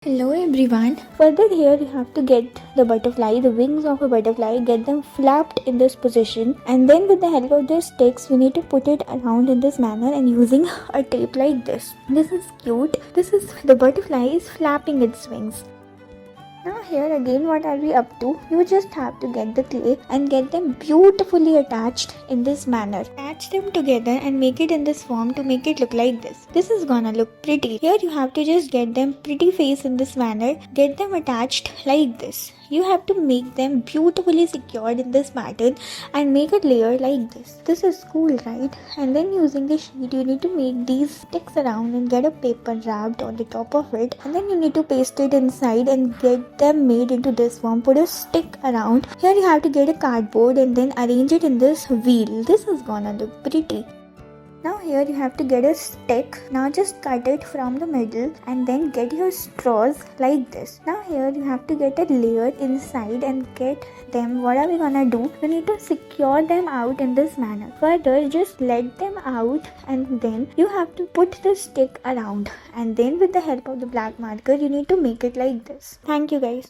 Hello everyone. Further here you have to get the butterfly, the wings of a butterfly, get them flapped in this position, and then with the help of these sticks we need to put it around in this manner and using a tape like this. This is cute. This is the butterfly is flapping its wings. Now here again what are we up to? You just have to get the clay and get them beautifully attached in this manner. Attach them together and make it in this form to make it look like this. This is gonna look pretty. Here you have to just get them pretty face in this manner. Get them attached like this. You have to make them beautifully secured in this pattern and make a layer like this. This is cool, right? And then using the sheet you need to make these sticks around and get a paper wrapped on the top of it, and then you need to paste it inside and get them made into this form. Put a stick around. Here you have to get a cardboard and then arrange it in this wheel. This is gonna look pretty. Now here you have to get a stick. Now just cut it from the middle and then get your straws like this. Now here you have to get a layer inside and get them. What are we gonna do? We need to secure them out in this manner. Further, just let them out and then you have to put the stick around, and then with the help of the black marker you need to make it like this. Thank you guys.